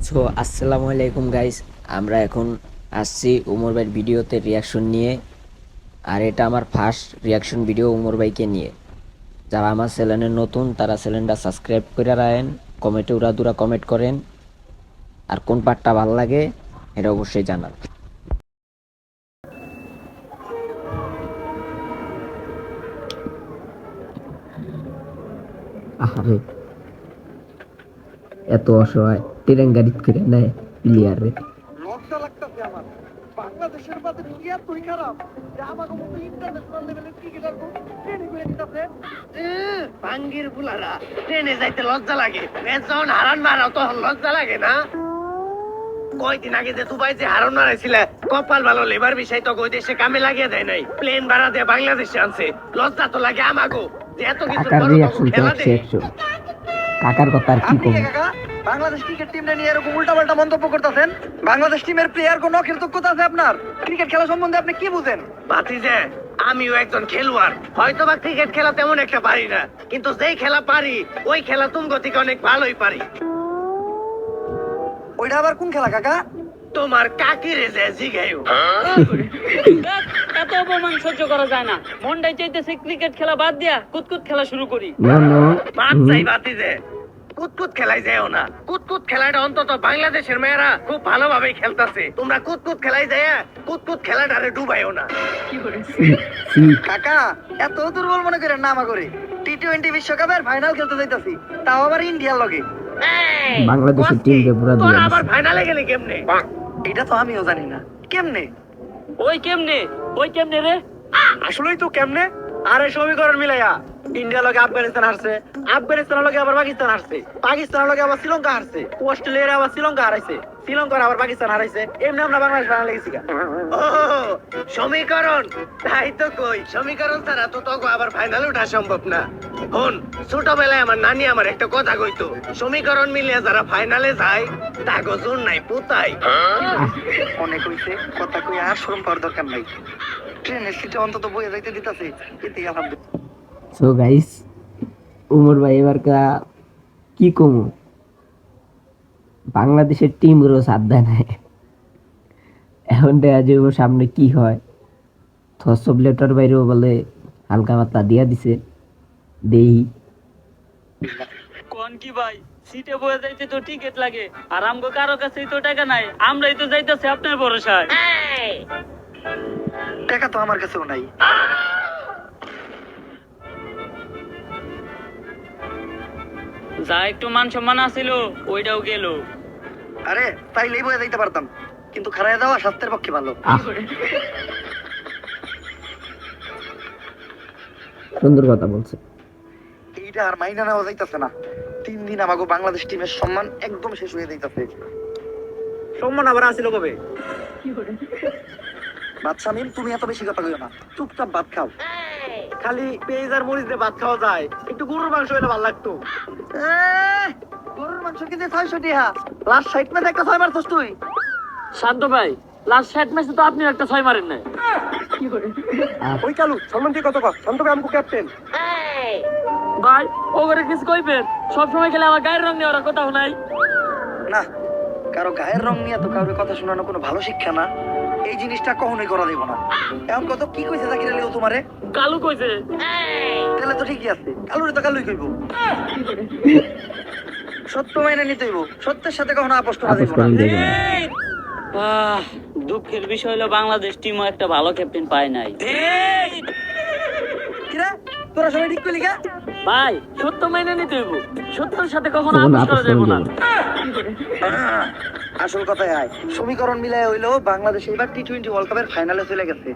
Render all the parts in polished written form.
So আসসালামু আলাইকুম guys, আমরা এখন আসছি উমর ভাইয়ের ভিডিওতে রিয়াকশন নিয়ে। আর এটা আমার ফার্স্ট রিয়াকশন ভিডিও উমর ভাইকে নিয়ে। যারা আমার চ্যানেলে নতুন তারা চ্যানেলটা সাবস্ক্রাইব করে রাখেন, কমেন্টে উড়াদুরা কমেন্ট করেন, আর কোন পার্টটা ভালো লাগে এটা অবশ্যই জানান। আরে এত অসহায় ট্রেন গাড়িত করে নেয় প্লেয়ার রে। লজ্জা লাগতেছে আমার। বাংলাদেশের বাদে কি এতই খারাপ যে আমাকে মতো ইন্টারন্যাশনাল লেভেলের ক্রিকেটার ট্রেনিং করে দিতেছে। ভাঙ্গির বুলারা ট্রেনে যাইতে লজ্জা লাগে, ম্যাচ যখন হারান মারাও তখন লজ্জা লাগে না? কয়দিন আগে যে দুবাই যে হারন মারাইছিল, কপাল ভালো লেবার বিষয় তো ওই দেশে কামে লাগিয়ে দেয় নাই, প্লেন ভাড়া দিয়ে বাংলাদেশে আনছে। লজ্জা তো লাগে আমাগো যে এত কিছু কাকার বড় রিয়াকশন তো খেলা একশো দেয়। একশো। কাকার কথা আর কি আপনি কে কম। কাকা? বাংলাদেশ ক্রিকেট টিম নিয়ে এরকম উল্টাপাল্টা মন্তব্য করতেছেন। বাংলাদেশ টিমের প্লেয়ার কোন কৃতজ্ঞতা আছে আপনার? ক্রিকেট খেলা সম্বন্ধে আপনি কি বুঝেন? ভাতিজে, আমিও একজন খেলোয়াড়, হয়তো বা ক্রিকেট খেলা তেমন একটা পারি না, কিন্তু যেই খেলা পারি ওই খেলা তুমি গতিকে অনেক ভালোই পারি। ওইটা আবার কোন খেলা কাকা? তোমার কাকিরে যে জিগাইও। এত অপমান সহ্য করা যায় না। মনটাই চাইতেছে ক্রিকেট খেলা বাদ দিয়া কুতকুত খেলা শুরু করি। বাদ চাই বাতিজে, কুতকুত খেলাই যাও না। কুতকুত খেলাটা অন্তত বাংলাদেশের মেয়েরা খুব ভালোভাবে খেলতেছে। তোমরা কুতকুত খেলাই যায় কুতকুত খেলাটারে ডুবাইও না। কাকা এত দুর্বল মনে করেন না আমাকে। টি-20 বিশ্বকাপের ফাইনাল খেলতে যাইতাছি, তাও আবার ইন্ডিয়ার লগে। বাংলাদেশের টিমকে পুরা তোরা দিয়ে আবার ফাইনালে গেলি কেমনে? এটা তো আমিও জানি না কেমনে। ওই কেমনে রে? আসলেই তো কেমনে? আরে সমীকরণ মিলাইয়া ইন্ডিয়া লগে আফগানিস্তান হারছে, আফগানিস্তান লগে আবার পাকিস্তান হারছে, পাকিস্তান লগে আবার শ্রীলঙ্কা হারছে, অস্ট্রেলিয়ার আবার শ্রীলঙ্কা হারাইছে, শ্রীলঙ্কার আবার পাকিস্তান হারাইছে। এমনি আমরা বাংলাদেশ ফাইনালে গেছি। ও সমীকরণ, তাই তো কই সমীকরণ ছাড়া তো তোকে আবার ফাইনালে ওঠা সম্ভব না। হন, ছোটবেলায় আমার নানি আমার একটা কথা কইতো, সমীকরণ মিলিয়ে যারা ফাইনালে যায় তাগো জোর নাই পুতাই। অনেক হইছে, কথা কই আর শরম পাওয়ার দরকার নাই। ট্রেনের সিটে অন্তত বইয়ে যাইতে দিতাছে, এতে আলহামদুলিল্লাহ। সো গাইস, উমর ভাই এবার কি কমু, বাংলাদেশের টিম গুলো সাথ দেয় নাই। এখন দেখা যাবো সামনে কি হয়। থসব লেটার বাইরেও বলে হালকা পাতলা দিয়া দিছে, দেই। কোন কি ভাই, সিটে বসে যাইতে তো টিকিট লাগে, আর আমগো কারো কাছে তো টাকা নাই, আমরাই তো যাইতেছি আপনার ভরসায়। টাকা তো আমার কাছেও নাই। যা একটু মান সম্মান আছিল ওইটাও গেল। আরে তাইলেই বইয়ে যাইতে পারতাম, কিন্তু খারায় যাওয়া স্বাস্থ্যের পক্ষে ভালো। সুন্দর কথা বলছে। এইটা আর মাইনা নেওয়া যাইতাছে না। 3 দিন আমাকে বাংলাদেশ টিমের সম্মান একদম শেষ হয়ে যাইতাছে। সম্মান আবার আসিল কবে? বাদশা মিম, তুমি এত বেশি কথা কইও না, চুপচাপ ভাত খাও। খালি পেঁয়াজ আর মরিচ দিয়ে ভাত খাওয়া যায়, একটু গরুর মাংস হলে ভালো লাগতো। গরুর মাংস কিনতে 600 টাকা, লাস্ট 60 ম্যাচে একটা 6 মারছস তুই। শান্ত ভাই, লাস্ট 60 ম্যাচে তো আপনি একটা 6 মারেন নাই। ওই কালু সম্মান দিয়ে কত কর, শান্ত ভাই আমকো ক্যাপ্টেন। ভাই ওগরে কিছু কইবেন, সব সময় খেলে আমার গায়ের রং নিয়ে ওরা কথা নাই। না, কারো গায়ের রং নিয়ে তো কারোর কথা শোনানো কোনো ভালো শিক্ষা না। এই জিনিসটা কখনোই করা দেব না। এখন কত কি কইছে জাকির আলী ও তোমারে? কালু কইছে। তাহলে তো ঠিকই আছে, কালুরে তো কালুই কইব। সত্য মাইনে নিতে হইব, সত্যের সাথে কখনো আপোষ করা দেব না। দুঃখের বিষয় হলো বাংলাদেশ টিমও একটা ভালো ক্যাপ্টেন পায় নাই। কিরা তোরা সবাই ঠিক কইলি কা? ভাই সত্য মেনে নিতে হইব, সত্যের সাথে কখনো আপোষ করা যাবে না। আসল কথাই আয়, সমীকরণ মিলায় হইলো বাংলাদেশ এবার টি-20 ওয়ার্ল্ড কাপের ফাইনালে চলে গেছে।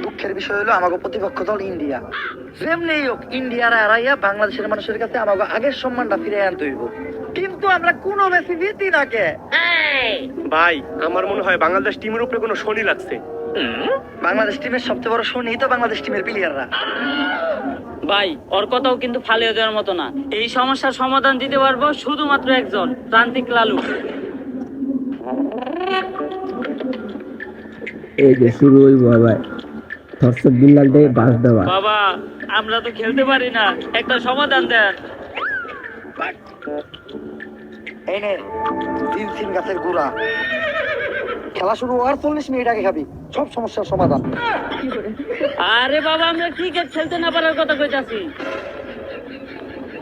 দুঃখের বিষয় হলো আমাকে প্রতিপক্ষ দল ইন্ডিয়া। যেমনি হোক ইন্ডিয়ার হারাইয়া বাংলাদেশের মানুষের কাছে আমাকে আগের সম্মানটা ফিরে আনতে হইব। কিন্তু আমরা কোনো ম্যাচে জিতি না কে? ভাই আমার মনে হয় বাংলাদেশ টিমের উপরে কোনো শনি লাগছে। বাংলাদেশ টিমের সবচেয়ে বড় শনি তো বাংলাদেশ টিমের প্লেয়াররা। ভাই ওর কথাও কিন্তু ফালিয়ে দেওয়ার মতো না। এই সমস্যার সমাধান দিতে পারবো শুধুমাত্র একজন, প্রান্তিক লালু। এই যে শুরু হইব আবার থসব বিল্লাল দিয়ে বাস দেওয়া। বাবা আমরা তো খেলতে পারি না, একটা সমাধান দেন। এই নে তিন গাছের গুড়া। খেলা শুরু হওয়ার 40 মিনিট আগে খাবি, সব সমস্যার সমাধান। আরে বাবা আমরা ক্রিকেট খেলতে না পারার কথা কইতাছি।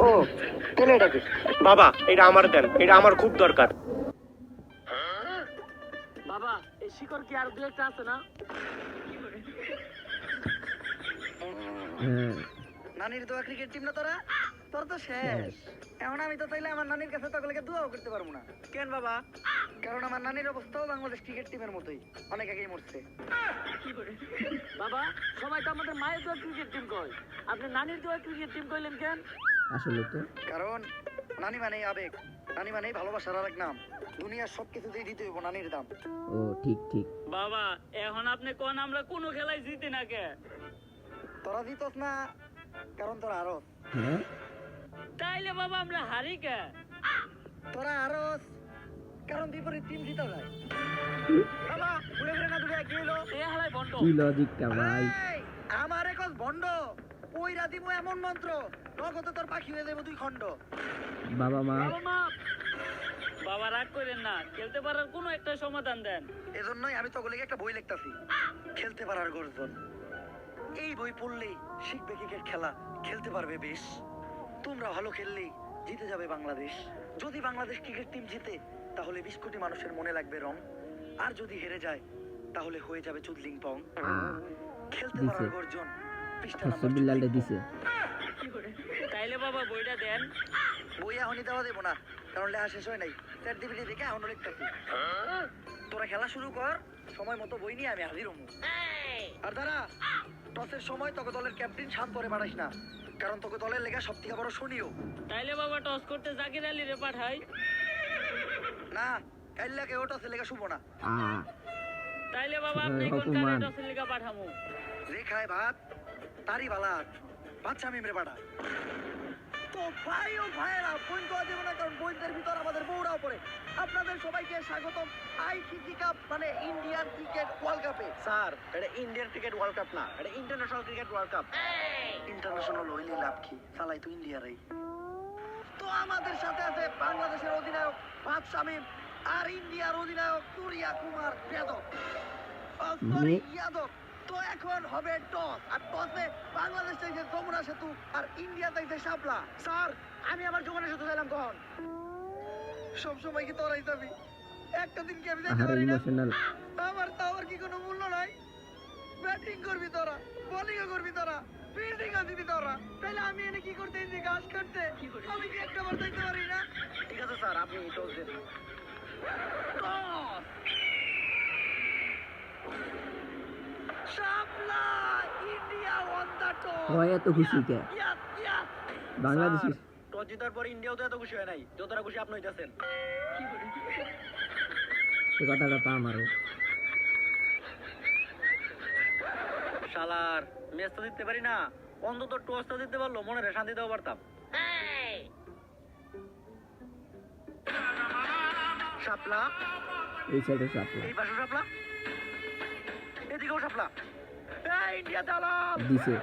ও তাহলে এটা কি? বাবা এটা আমার দেন, এটা আমার খুব দরকার। বাবা এই শিকড় কি আর দু একটা আছে না? হ্যাঁ, নানির দোয়া ক্রিকেট টিম না তোরা? তোর তো শেষ। এখন আমি তো চাইলে আমার নানির কাছে তকলেকে দোয়াও করতে পারবো না। কেন বাবা? কারণ আমার নানির অবস্থাও বাংলাদেশ ক্রিকেট টিমের মতোই, অনেক আগেই মরছে। বাবা সবাই তো আমাদের মায়ের দোয়া ক্রিকেট টিম কয়, আপনি নানির দোয়া ক্রিকেট টিম কইলেন কেন? আসলে তো কারণ নানি মানেই আবেগ, নানি মানেই ভালোবাসার আরেক নাম। দুনিয়ার সবকিছুতেই দিতে হইব নানির দাম। ও ঠিক ঠিক। বাবা এখন আপনি কোন আমরা কোনো খেলায় জিতি না কে? তোরা জিতস না কারণ তোরা আরস। হ্যাঁ, তাইলে বাবা আমরা হারি কে? তোরা আরস কারণ বিপরীত টিম জিতে যায়। বাবা ঘুরে ঘুরে না দূরে কি হলো? এ হালাই বন্ধ। কি লজিকটা ভাই? এই, আমার একজ ভণ্ড ওইরা দিব এমন মন্ত্র নগদে তোর পাখি হয়ে যাবো 2 খণ্ড। বাবা মা বাবা মা বাবা রাগ করেন না, খেলতে পারার কোনো একটা সমাধান দেন। এজন্যই আমি তগলিকে একটা বই লিখতাছি, খেলতে পারার গর্জন। এই বই পড়লেই শিখবে ক্রিকেট খেলা, খেলতে পারবে বেশ। তোমরা ভালো খেললেই জিতে যাবে বাংলাদেশ। যদি বাংলাদেশ ক্রিকেট টিম জিতে তাহলে 20 কোটি মানুষের মনে লাগবে রং, আর যদি হেরে যায় তাহলে হয়ে যাবে চুদলিং পং। খেলতে পারার দিছে। গর্জন পৃষ্ঠা সব নাম্বার বিল্লালটা চুদলিং দিছে। তাইলে বাবা বইটা দেন। বই এখনই দেওয়া দেবো না, কারণ লেখা শেষ হয় নাই। চ্যাট জিপিটি দেখে এখনো লিখতেছি। তোরা খেলা শুরু কর, সময় মতো বই নিয়ে আমি হাজির হমু। আর দাঁড়া, টসের সময় তোকে দলের ক্যাপ্টেন শান্ত করে পারিস না, কারণ তোকে দলের লেখা সব থেকে বড় শনিও। তাইলে বাবা টস করতে জাকির আলী রে পাঠাই। না, কাইল্লাকে ও টসের লেখা শুভ না। তাইলে বাবা আপনি কোন অপমান। কারে টসের লিগা পাঠামু? যে খায় ভাত তারই বালাত, বাচ্চা মিমরে পাঠায়। তো ভাই ও ভাইয়েরা, বই তো দেবো না, কারণ বইদের ভিতর আমাদের বউরাও পড়ে। আপনাদের সবাইকে স্বাগতম আইসিসি কাপ মানে ইন্ডিয়ান ক্রিকেট ওয়ার্ল্ড কাপে। স্যার এটা ইন্ডিয়ান ক্রিকেট ওয়ার্ল্ড কাপ না, এটা international cricket world cup. International হইলে লাভ কি, চালাই তো ইন্ডিয়ারই। তো আমাদের সাথে আছে বাংলাদেশের অধিনায়ক ফাদ শামীম আর ইন্ডিয়ার অধিনায়ক সূর্যা কুমার যাদব। সরি যাদব। তো এখন হবে টস, আর টসে বাংলাদেশ চাইছে যমুনা সেতু আর ইন্ডিয়া চাইছে শাপলা। স্যার আমি আমার যমুনা সেতু চাইলাম কখন? সব সময় কি তোরাই যাবি? একটা দিন কি আমি যাইতে আহারে পারি না? ইমোশনাল। আমার টাওয়ার কি কোনো মূল্য নাই? ব্যাটিং করবি তোরা, বোলিংও করবি তোরা, ফিল্ডিংও দিবি তোরা, তাহলে আমি এনে কি করতে এসেছি? ঘাস কাটতে? আমি কি একটা বার দেখতে পারি না? ঠিক আছে স্যার আপনি টস দেন। Toss! Shapla! India won the toss! ওই এত খুশি কে? Yes, yes! বাংলাদেশের টস জেতার পর ইন্ডিয়াও তো এত খুশি হয় নাই যতটা খুশি আপনি হইতাছেন। এই কথাটা তো আমারও। শালার ম্যাচ তো জিততে পারি না, অন্তত টস তো জিততে পারলো, মনে রে শান্তি দেওয়া পারতাম। শাপলা, এই সাইডে সাপলা এই পাশে শাপলা, এদিকেও শাপলা। इंडिया डाला দিছে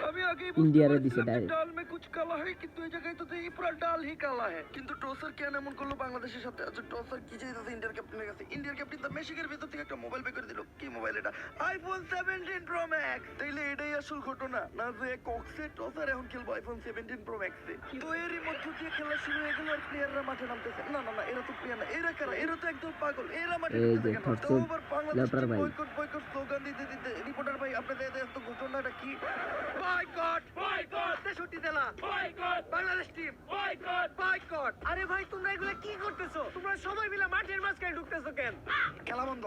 আমি আগেই ইন্ডিয়ারে দিছে ডাইরেক্ট। ডাল মে কুছ কালা है কিন্তু এই জায়গায় তো এই পুরো ডাল হি কালা है কিন্তু টসার কেন এমন করলো বাংলাদেশের সাথে? আচ্ছা টসার কি চাইতেছে ইন্ডিয়ার ক্যাপ্টেনের কাছে? ইন্ডিয়ার ক্যাপ্টেন তো মেশিনের ভিতর থেকে একটা মোবাইল বের করে দিল। কি মোবাইল এটা? IPhone 17 pro max. তাইলে এটাই আসল ঘটনা না যে কক্সে টসার এখন খেলবো আইফোন 17 প্রো ম্যাক্সে? তো এরই মধ্য দিয়ে খেলা শুরু হয়ে গেল আর প্লেয়াররা মাঠে নামতেছে। না না না, এরা তো প্লেয়ার না, এরা কারা? এরা তো একদম পাগল। এরা মাঠে এই নামতেছে যে কেন? থটসে তো আবার বাংলাদেশ লেটার ভাই। বয়কট বয়কট স্লোগান দিতে দিতে রিপোর্টার ভাই আপনাদের এত ঘটনাটা কি? বয়কট বয়কট 63 জেলা boycott Bangladesh team boycott boycott. আরে ভাই তোমরা এগুলা কি করতেছো? তোমরা সবাই মিলে মাঠের মাঝখানে ঢুকতেছো কেন? খেলা বন্ধ।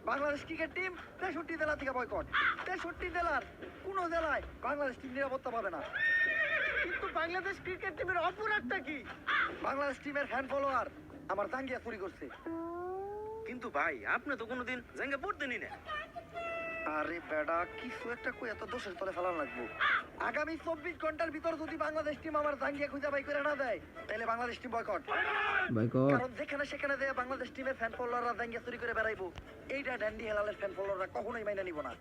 বাংলাদেশ ক্রিকেট টিম 63 জেলা থেকে বয়কট। 63 জেলার কোন জেলায় বাংলাদেশ টিম নিরাপত্তা পাবে না। কিন্তু বাংলাদেশ ক্রিকেট টিমের অপরাধটা কি? বাংলাদেশ টিমের ফ্যান ফলোয়ার আমার জাঙ্গিয়া চুরি করছে। কিন্তু ভাই আপনি তো কোনোদিন জায়গা পড়তেনই না। আরে বেডা, কিছু একটা কই এত দোষের তলে ফেলা লাগবো। আগামী 24 ঘন্টার ভিতর যদি বাংলাদেশ টিম আমার জাঙ্গিয়া খুঁজে বাই করে না দেয় তাহলে বাংলাদেশ টিম বয়কট। বয়কট কারণ যেখানে সেখানে যে বাংলাদেশ টিমের ফ্যান ফলোয়াররা জাঙ্গিয়া চুরি করে বেড়াইবো, এইটা ড্যান্ডি হেলালের ফ্যান ফলোয়াররা কখনোই মাইনা নিব না।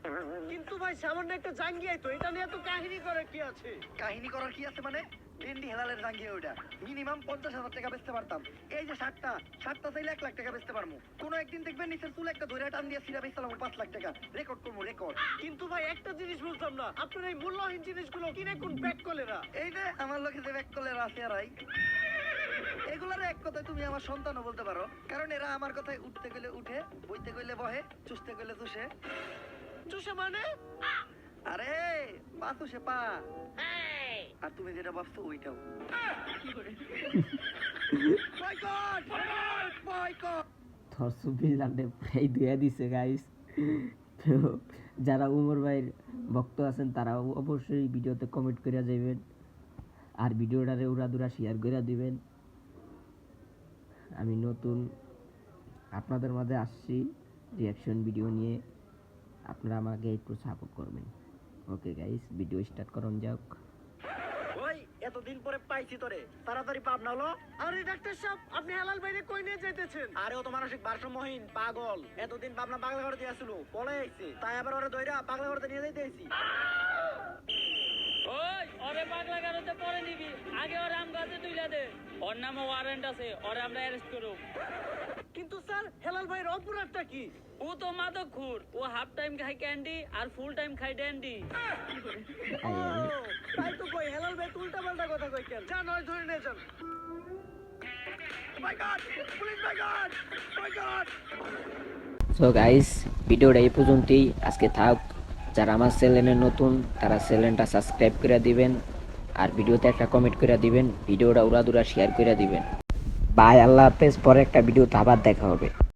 কিন্তু ভাই সামান্য একটা জাঙ্গিয়াই তো, এটা নিয়ে তো কাহিনী করে কি আছে? কাহিনী করার কি আছে মানে? ডেন্ডি হেলালের জাঙ্গিয়া ওইটা মিনিমাম 50,000 টাকা বেচতে পারতাম। এই যে শার্টটা চাইলে 1 লাখ টাকা বেচতে পারবো। কোনো একদিন দেখবেন নিচের চুল একটা ধরে টান দিয়ে সিরা বেচলাম 5 লাখ টাকা, রেকর্ড করবো রেকর্ড। কিন্তু ভাই একটা জিনিস বুঝলাম না, আপনার এই মূল্যহীন জিনিসগুলো কিনে কোন ব্যাক কলেরা? এই যে আমার লোকে যে ব্যাক কলের আছে আর এগুলার এক কথায় তুমি আমার সন্তানও বলতে পারো, কারণ এরা আমার কথায় উঠতে গেলে উঠে, বইতে গেলে বহে, চুষতে গেলে চুষে। চুষে মানে? আরে পা চুষে পা। আর তুমি যেটা ভাবছো ওইটাও। Boycott boycott. থরসুবিল্লান্ডে প্রায় ধুয়ে দিছে গাইস। তো যারা উমর ভাইয়ের ভক্ত আছেন তারা অবশ্যই ভিডিওতে কমেন্ট করে যাবেন আর ভিডিওটারে উড়াদুরা শেয়ার করে দিবেন। আমি নতুন আপনাদের মাঝে আসছি রিয়াকশন ভিডিও নিয়ে, আপনারা আমাকে একটু সাপোর্ট করবেন। ওকে গাইস, ভিডিও স্টার্ট করুন যাক। ওই এতদিন পরে পাইছি তোরে, তাড়াতাড়ি পাব না হলো। আরে ডাক্তার সাহেব, আপনি হেলাল ভাইরে কই নিয়ে যাইতেছেন? আরে ও তো মানসিক ভারসাম্যহীন পাগল, এতদিন পাবনা পাগলা ঘরে দিয়েছিল, পলে আইছে, তাই আবার ওরে দইরা পাগলা ঘরে নিয়ে যাইতে আইছি। ওই ওরে পাগলা গারোতে পরে নিবি, আগে ওর আম গাছে তুইলা দে। ওর নামে ওয়ারেন্ট আছে, ওরে আমরা অ্যারেস্ট করব। কিন্তু স্যার হেলাল ভাইয়ের অপরাধটা কি? ও তো মাদকখোর, ও হাফ টাইম খায় ক্যান্ডি আর ফুল টাইম খায় ড্যান্ডি। ও, তাই তো কই হেলাল ভাই উল্টা পাল্টা কথা কই কেন? যা নয় ধরে নিয়ে যান। Boycott police boycott boycott. So guys, ভিডিওটা এই পর্যন্তই আজকে থাক। যারা আমার চ্যানেলে নতুন তারা চ্যানেলটা সাবস্ক্রাইব করে দিবেন আর ভিডিওতে একটা কমেন্ট করে দিবেন, ভিডিওটা উড়াদুরা শেয়ার করে দিবেন। বাই, আল্লাহ হাফেজ। পরে একটা ভিডিওতে আবার দেখা হবে।